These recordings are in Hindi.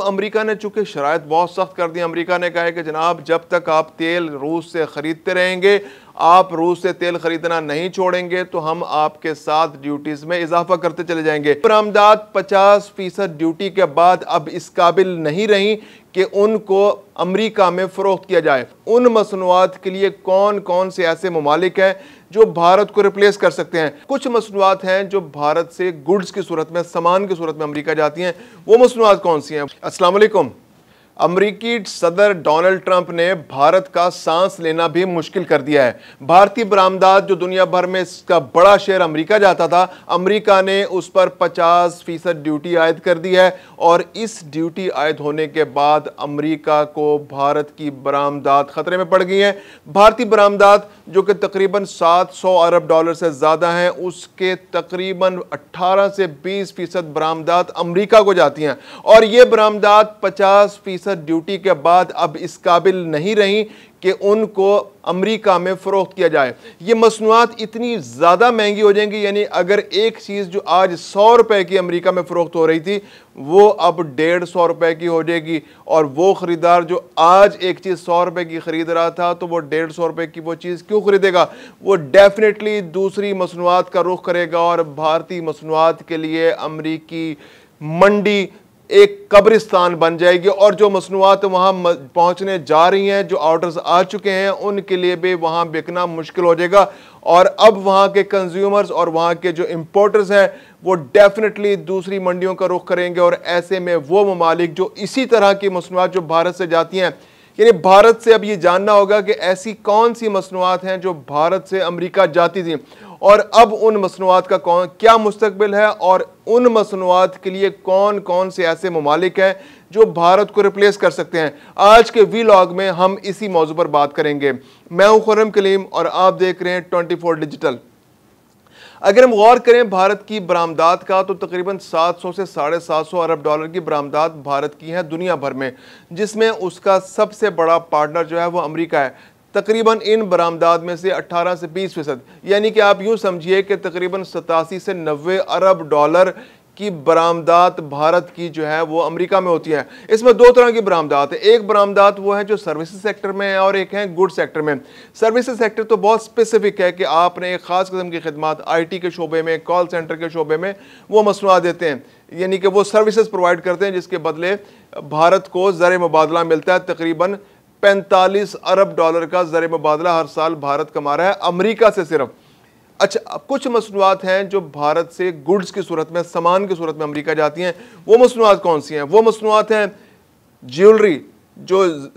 अमेरिका ने चूंकि शराइत बहुत सख्त कर दी। अमेरिका ने कहा है कि जनाब जब तक आप तेल रूस से ख़रीदते रहेंगे, आप रूस से तेल खरीदना नहीं छोड़ेंगे तो हम आपके साथ ड्यूटीज़ में इजाफा करते चले जाएंगे। बरामदात 50% ड्यूटी के बाद अब इस काबिल नहीं रही कि उनको अमेरिका में फ़रोख्त किया जाए। उन मसनूआत के लिए कौन कौन से ऐसे ममालिक हैं जो भारत को रिप्लेस कर सकते हैं। कुछ मसनूआत हैं जो भारत से गुड्स की सूरत में, सामान की सूरत में अमेरिका जाती हैं। वो मसनूआत कौन सी हैं? अस्सलाम वालेकुम। अमरीकी सदर डोनाल्ड ट्रंप ने भारत का सांस लेना भी मुश्किल कर दिया है। भारतीय बरामदात जो दुनिया भर में इसका बड़ा शेयर अमेरिका जाता था, अमेरिका ने उस पर 50% ड्यूटी आयद कर दी है और इस ड्यूटी आयद होने के बाद अमेरिका को भारत की बरामदात खतरे में पड़ गई हैं। भारतीय बरामदात जो कि तकरीबन 700 अरब डॉलर से ज़्यादा हैं, उसके तकरीबन 18 से 20% बरामदात अमेरिका को जाती हैं और ये बरामदात 50% ड्यूटी के बाद अब इस काबिल नहीं रही कि उनको अमेरिका में फ़रोख्त किया जाए। ये मसनूआत इतनी ज़्यादा महंगी हो जाएंगी, यानी अगर एक चीज़ जो आज 100 रुपए की अमेरिका में फ़रोख्त हो रही थी वो अब 150 रुपए की हो जाएगी और वो ख़रीदार जो आज एक चीज़ 100 रुपए की ख़रीद रहा था तो वो 150 रुपए की वो चीज़ क्यों ख़रीदेगा? वो डेफिनेटली दूसरी मसनूआत का रुख करेगा और भारतीय मसनूआत के लिए अमेरिकी मंडी एक कब्रिस्तान बन जाएगी और जो मसनूआत वहाँ पहुँचने जा रही हैं, जो ऑर्डर्स आ चुके हैं, उनके लिए भी वहाँ बिकना मुश्किल हो जाएगा और अब वहाँ के कंज्यूमर्स और वहाँ के जो इंपोर्टर्स हैं वो डेफिनेटली दूसरी मंडियों का रुख करेंगे और ऐसे में वो ममालिक जो इसी तरह की मसनूआत जो भारत से जाती हैं, यानी भारत से अब ये जानना होगा कि ऐसी कौन सी मसनूआत हैं जो भारत से अमेरिका जाती थी और अब उन मसनूआत का क्या मुस्तकबिल है और उन मसनूआत के लिए कौन कौन से ऐसे ममालिक हैं जो भारत को रिप्लेस कर सकते हैं। आज के वीलॉग में हम इसी मौजू पर बात करेंगे। मैं हूं खुर्रम कलीम और आप देख रहे हैं 24 डिजिटल। अगर हम गौर करें भारत की बरामदात का तो तकरीबन 700 से 750 अरब डॉलर की बरामदात भारत की हैं दुनिया भर में, जिसमें उसका सबसे बड़ा पार्टनर जो है वो अमेरिका है। तकरीबन इन बरामदात में से 18 से 20%, यानी कि आप यूं समझिए कि तकरीबन 87 से 90 अरब डॉलर की बरामदात भारत की जो है वो अमेरिका में होती है। इसमें दो तरह की बरामदात है। एक बरामदात वो है जो सर्विसेज सेक्टर में है और एक है गुड सेक्टर में। सर्विसेज सेक्टर तो बहुत स्पेसिफिक है कि आपने एक ख़ास किस्म की खिदमत IT के शोबे में, कॉल सेंटर के शोबे में वो मसनूआत देते हैं, यानी कि वो सर्विसेज प्रोवाइड करते हैं जिसके बदले भारत को ज़र मुबादला मिलता है। तकरीबन 45 अरब डॉलर का ज़र मुबादला हर साल भारत कमा रहा है अमेरिका से सिर्फ। अच्छा, अब कुछ मसनूआत हैं जो भारत से गुड्स की सूरत में, सामान की सूरत में अमेरिका जाती हैं। वो मसनूआत कौन सी हैं? वो मसनूआत हैं ज्वेलरी, जो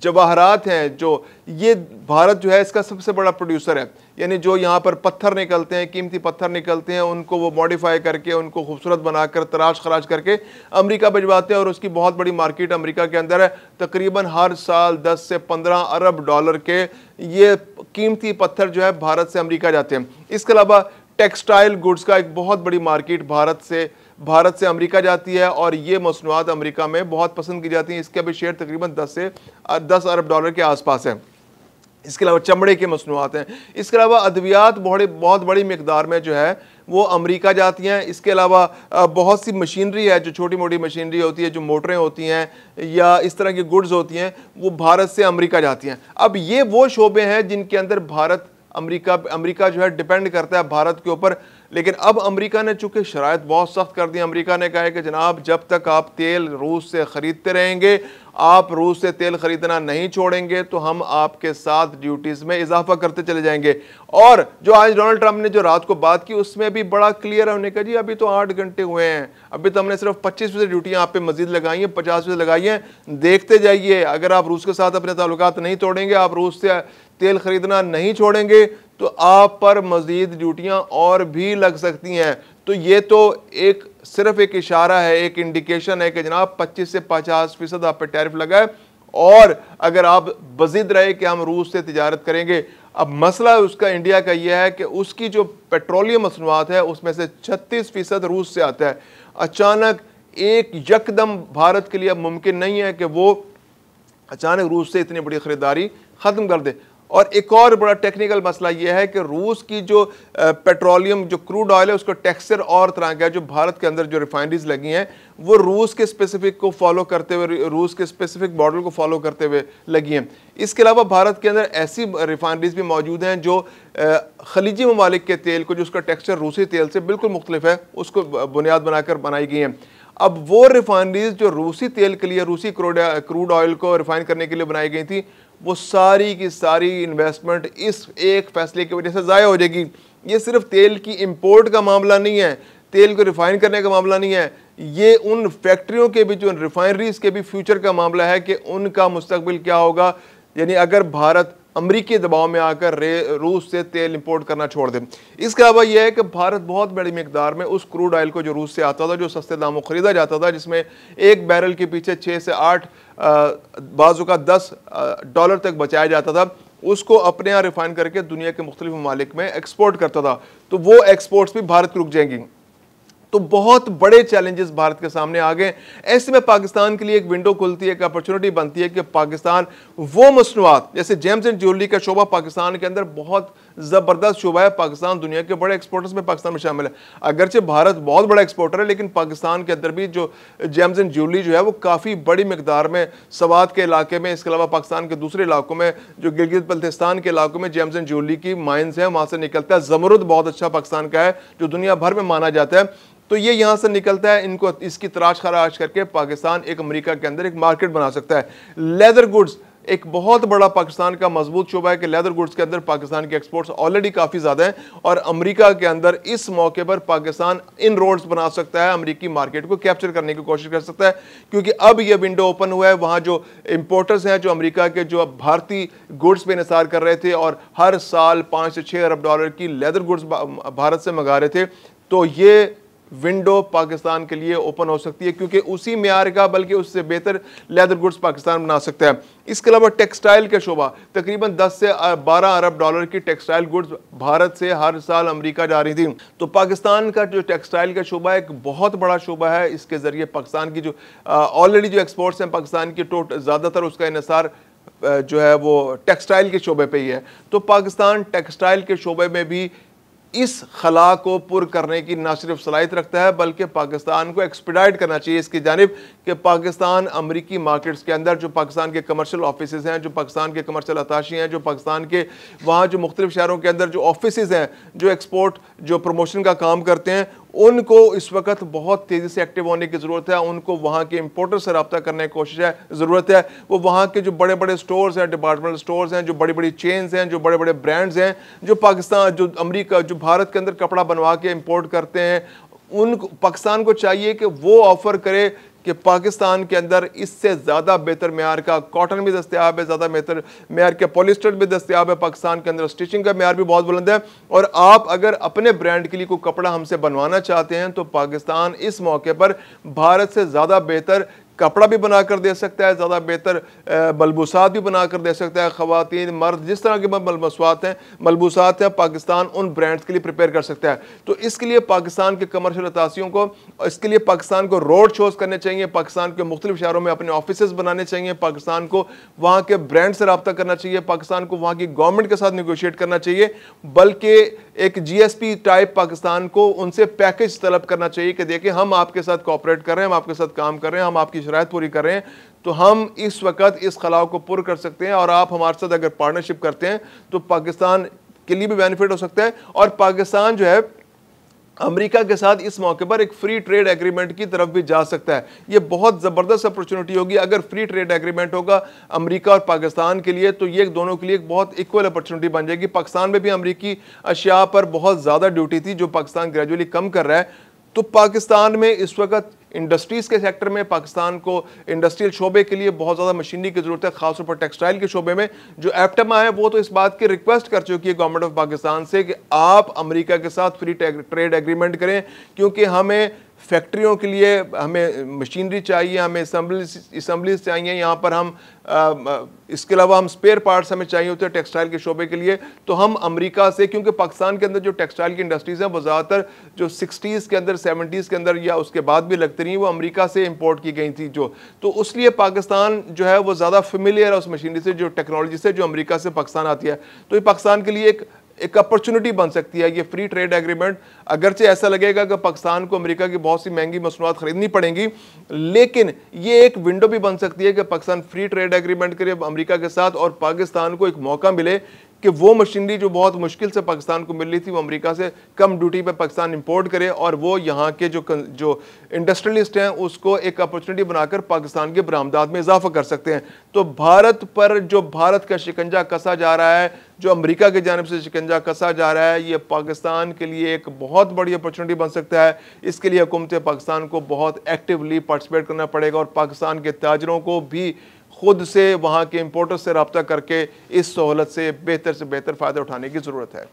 जवाहरात हैं, जो ये भारत जो है इसका सबसे बड़ा प्रोड्यूसर है। यानी जो यहाँ पर पत्थर निकलते हैं, कीमती पत्थर निकलते हैं, उनको वो मॉडिफाई करके, उनको खूबसूरत बनाकर, तराश खराज करके अमेरिका भिजवाते हैं और उसकी बहुत बड़ी मार्केट अमेरिका के अंदर है। तकरीबन हर साल 10 से 15 अरब डॉलर के ये कीमती पत्थर जो है भारत से अमेरिका जाते हैं। इसके अलावा टेक्सटाइल गुड्स का एक बहुत बड़ी मार्केट भारत से अमेरिका जाती है और ये मसनूआत अमेरिका में बहुत पसंद की जाती हैं। इसके अभी शेयर तकरीबन 10 अरब डॉलर के आसपास है। इसके अलावा चमड़े के मसनूआत हैं। इसके अलावा अद्वियात बहुत बड़ी मिकदार में जो है वो अमेरिका जाती हैं। इसके अलावा बहुत सी मशीनरी है, जो छोटी मोटी मशीनरी होती है, जो मोटरें होती हैं या इस तरह की गुड्स होती हैं, वो भारत से अमेरिका जाती हैं। अब ये वो शोबे हैं जिनके अंदर अमेरिका जो है डिपेंड करता है भारत के ऊपर। लेकिन अब अमेरिका ने चूंकि शराइत बहुत सख्त कर दी। अमेरिका ने कहा है कि जनाब जब तक आप तेल रूस से ख़रीदते रहेंगे, आप रूस से तेल ख़रीदना नहीं छोड़ेंगे तो हम आपके साथ ड्यूटीज़ में इजाफा करते चले जाएंगे। और जो आज डोनाल्ड ट्रंप ने जो रात को बात की उसमें भी बड़ा क्लियर है, उन्होंने कहा जी अभी तो 8 घंटे हुए हैं, अभी तो हमने सिर्फ 25% ड्यूटियाँ आप पे मजीद लगाई हैं, 50% लगाई हैं, देखते जाइए। अगर आप रूस के साथ अपने ताल्लुकात नहीं तोड़ेंगे, आप रूस से तेल खरीदना नहीं छोड़ेंगे तो आप पर मजीद ड्यूटियाँ और भी लग सकती हैं। तो ये तो सिर्फ एक इशारा है, एक इंडिकेशन है कि जनाब 25 से 50% आप पे टैरिफ लगाए और अगर आप बजिद रहे कि हम रूस से तिजारत करेंगे। अब मसला उसका इंडिया का यह है कि उसकी जो पेट्रोलियम मसनूआत है उसमें से 36% रूस से आता है। अचानक एक यकदम भारत के लिए अब मुमकिन नहीं है कि वो अचानक रूस से इतनी बड़ी ख़रीदारी ख़त्म कर दे। और एक और बड़ा टेक्निकल मसला यह है कि रूस की जो पेट्रोलियम जो क्रूड ऑयल है उसका टेक्सचर और तरह का है। जो भारत के अंदर जो रिफाइनरीज लगी हैं वो रूस के स्पेसिफिक को फॉलो करते हुए, रूस के स्पेसिफिक मॉडल को फॉलो करते हुए लगी हैं। इसके अलावा भारत के अंदर ऐसी रिफाइनरीज भी मौजूद हैं जो खलीजी ममालिक के तेल को, जो उसका टेक्सचर रूसी तेल से बिल्कुल मुख्तलिफ है, उसको बुनियाद बनाकर बनाई गई हैं। अब वो रिफाइनरीज जो रूसी तेल के लिए, रूसी क्रूड ऑयल को रिफाइन करने के लिए बनाई गई थी, वो सारी की सारी इन्वेस्टमेंट इस एक फैसले की वजह से ज़ाया हो जाएगी। ये सिर्फ तेल की इंपोर्ट का मामला नहीं है, तेल को रिफाइन करने का मामला नहीं है, ये उन फैक्ट्रियों के भी, जो रिफाइनरीज के भी फ्यूचर का मामला है कि उनका मुस्तकबिल क्या होगा। यानी अगर भारत अमरीकी दबाव में आकर रूस से तेल इंपोर्ट करना छोड़ दे। इसके अलावा यह है कि भारत बहुत बड़ी मिकदार में उस क्रूड ऑयल को जो रूस से आता था, जो सस्ते दामों खरीदा जाता था, जिसमें एक बैरल के पीछे 6 से 8 बाजू का $10 तक बचाया जाता था, उसको अपने यहाँ रिफाइन करके दुनिया के मुख्तलिफ ममालिक में एक्सपोर्ट करता था। तो वो एक्सपोर्ट्स भी भारत की रुक जाएंगी। तो बहुत बड़े चैलेंजेस भारत के सामने आ गए। ऐसे में पाकिस्तान के लिए एक विंडो खुलती है, एक अपॉर्चुनिटी बनती है कि पाकिस्तान वो मसनूआत, जैसे जेम्स एंड ज्वेलरी का शोबा पाकिस्तान के अंदर बहुत ज़बरदस्त शोबा है। पाकिस्तान दुनिया के बड़े एक्सपोर्टर्स में पाकिस्तान में शामिल है। अगरचे भारत बहुत बड़ा एक्सपोर्टर है, लेकिन पाकिस्तान के अंदर भी जो जेम्स एंड ज्वेलरी जो है वो काफ़ी बड़ी मिकदार में सवात के इलाके में, इसके अलावा पाकिस्तान के दूसरे इलाकों में, जो गिलगित बल्तिस्तान के इलाकों में जेम्स एंड ज्वेलरी की माइंस हैं, वहाँ से निकलता है। ज़मरुद बहुत अच्छा पाकिस्तान का है, जो दुनिया भर में माना जाता है। तो ये यहाँ से निकलता है, इनको इसकी तराश खराश करके पाकिस्तान एक अमेरिका के अंदर एक मार्केट बना सकता है। लेदर गुड्स एक बहुत बड़ा पाकिस्तान का मजबूत शोबा है कि लेदर गुड्स के अंदर पाकिस्तान के एक्सपोर्ट्स ऑलरेडी काफ़ी ज़्यादा हैं, और अमेरिका के अंदर इस मौके पर पाकिस्तान इन रोड्स बना सकता है, अमेरिकी मार्केट को कैप्चर करने की कोशिश कर सकता है। क्योंकि अब यह विंडो ओपन हुआ है, वहाँ जो इंपोर्टर्स हैं, जो अमेरिका के जो भारतीय गुड्स पे निसार कर रहे थे और हर साल 5 से 6 अरब डॉलर की लेदर गुड्स भारत से मंगा रहे थे, तो ये विंडो पाकिस्तान के लिए ओपन हो सकती है, क्योंकि उसी म्यार का बल्कि उससे बेहतर लेदर गुड्स पाकिस्तान बना सकता है। इसके अलावा टेक्सटाइल का शोबा, तकरीबन 10 से 12 अरब डॉलर की टेक्सटाइल गुड्स भारत से हर साल अमेरिका जा रही थी। तो पाकिस्तान का जो टेक्सटाइल का शोबा है एक बहुत बड़ा शोबा है। इसके जरिए पाकिस्तान की जो ऑलरेडी जो एक्सपोर्ट्स हैं पाकिस्तान की, ज़्यादातर उसका इन्हिसार जो है वो टेक्सटाइल के शोबे पे ही है। तो पाकिस्तान टेक्सटाइल के शोबे में भी इस खला को पुर करने की ना सिर्फ सलाहियत रखता है, बल्कि पाकिस्तान को एक्सपीडाइट करना चाहिए इसकी जानिब कि पाकिस्तान अमरीकी मार्केट्स के अंदर जो पाकिस्तान के कमर्शियल ऑफिसेज हैं, जो पाकिस्तान के कमर्शियल अताशी हैं, जो पाकिस्तान के वहाँ जो मुख्तलिफ शहरों के अंदर जो ऑफिसेज हैं, जो एक्सपोर्ट जो प्रमोशन का काम करते हैं, उनको इस वक्त बहुत तेज़ी से एक्टिव होने की ज़रूरत है। उनको वहाँ के इंपोर्टर से रब्ता करने की कोशिश है, ज़रूरत है। वो वहाँ के जो बड़े बड़े स्टोर्स हैं, डिपार्टमेंटल स्टोर्स हैं, जो बड़ी बड़ी चेन्स हैं, जो बड़े बड़े ब्रांड्स हैं, जो पाकिस्तान, जो अमेरिका, जो भारत के अंदर कपड़ा बनवा के इंपोर्ट करते हैं, उनको पाकिस्तान को चाहिए कि वो ऑफ़र करे कि पाकिस्तान के अंदर इससे ज़्यादा बेहतर म्यार का कॉटन भी दस्तयाब है, ज़्यादा बेहतर म्यार के पॉलिस्टर भी दस्तयाब है। पाकिस्तान के अंदर स्टिचिंग का म्यार भी बहुत बुलंद है। और आप अगर अपने ब्रांड के लिए कोई कपड़ा हमसे बनवाना चाहते हैं तो पाकिस्तान इस मौके पर भारत से ज़्यादा बेहतर कपड़ा भी बना कर दे सकता है, ज़्यादा बेहतर मलबूसात भी बना कर दे सकता है। ख़वातीन मर्द जिस तरह के मलबूसात हैं पाकिस्तान उन ब्रांड्स के लिए प्रिपेयर कर सकता है। तो इसके लिए पाकिस्तान के कमर्शियल अताशियों को, इसके लिए पाकिस्तान को रोड शोज़ करने चाहिए, पाकिस्तान के मुख्तलिफ शहरों में अपने ऑफिसेज बनाने चाहिए, पाकिस्तान को वहाँ के ब्रांड से रब्ता करना चाहिए, पाकिस्तान को वहाँ की गवर्नमेंट के साथ निगोशिएट करना चाहिए, बल्कि एक GSP टाइप पाकिस्तान को उनसे पैकेज तलब करना चाहिए कि देखिए हम आपके साथ कोऑपरेट कर रहे हैं, हम आपके साथ काम कर रहे हैं, हम आपकी शराइत पूरी कर रहे हैं, तो हम इस वक्त इस खलाव को पूरा कर सकते हैं। और आप हमारे साथ अगर पार्टनरशिप करते हैं तो पाकिस्तान के लिए भी बेनिफिट हो सकता है। और पाकिस्तान जो है अमेरिका के साथ इस मौके पर एक फ्री ट्रेड एग्रीमेंट की तरफ भी जा सकता है। ये बहुत ज़बरदस्त अपॉर्चुनिटी होगी अगर फ्री ट्रेड एग्रीमेंट होगा अमेरिका और पाकिस्तान के लिए, तो ये दोनों के लिए एक बहुत इक्वल अपॉर्चुनिटी बन जाएगी। पाकिस्तान में भी अमेरिकी अशिया पर बहुत ज़्यादा ड्यूटी थी जो पाकिस्तान ग्रेजुअली कम कर रहा है। तो पाकिस्तान में इस वक्त इंडस्ट्रीज़ के सेक्टर में पाकिस्तान को इंडस्ट्रियल शोबे के लिए बहुत ज़्यादा मशीनरी की ज़रूरत है, खासतौर पर टेक्सटाइल के शोबे में। जो एप्टमा है वो तो इस बात की रिक्वेस्ट कर चुकी है गवर्नमेंट ऑफ पाकिस्तान से कि आप अमेरिका के साथ फ्री ट्रेड एग्रीमेंट करें, क्योंकि हमें फैक्ट्रियों के लिए हमें मशीनरी चाहिए, हमें असम्बलीज चाहिए, यहाँ पर हम इसके अलावा हम स्पेयर पार्ट्स हमें चाहिए होते हैं टेक्सटाइल के शोबे के लिए, तो हम अमेरिका से, क्योंकि पाकिस्तान के अंदर जो टेक्सटाइल की इंडस्ट्रीज़ हैं वो ज़्यादातर जो 60s के अंदर 70s के अंदर या उसके बाद भी लगती रही वो अमेरिका से इंपोर्ट की गई थी जो, तो उसलिए पाकिस्तान जो है वो ज़्यादा फेमिलियर है उस मशीनरी से, जो टेक्नोलॉजी से जो अमेरिका से पाकिस्तान आती है। तो ये पाकिस्तान के लिए एक अपॉर्चुनिटी बन सकती है ये फ्री ट्रेड एग्रीमेंट। अगरचे ऐसा लगेगा कि पाकिस्तान को अमेरिका की बहुत सी महंगी मसनूआत खरीदनी पड़ेंगी, लेकिन ये एक विंडो भी बन सकती है कि पाकिस्तान फ्री ट्रेड एग्रीमेंट करे अमेरिका के साथ और पाकिस्तान को एक मौका मिले कि वो मशीनरी जो बहुत मुश्किल से पाकिस्तान को मिल रही थी वो अमेरिका से कम ड्यूटी पे पाकिस्तान इंपोर्ट करे और वो यहाँ के जो इंडस्ट्रियलिस्ट हैं उसको एक अपॉर्चुनिटी बनाकर पाकिस्तान के बरामदात में इजाफा कर सकते हैं। तो भारत पर जो भारत का शिकंजा कसा जा रहा है, जो अमेरिका की जानिब से शिकंजा कसा जा रहा है, ये पाकिस्तान के लिए एक बहुत बड़ी अपॉर्चुनिटी बन सकता है। इसके लिए हुकूमत पाकिस्तान को बहुत एक्टिवली पार्टिसिपेट करना पड़ेगा और पाकिस्तान के ताजरों को भी खुद से वहाँ के इंपोर्टर से रब्ता करके इस सहूलत से बेहतर फ़ायदा उठाने की ज़रूरत है।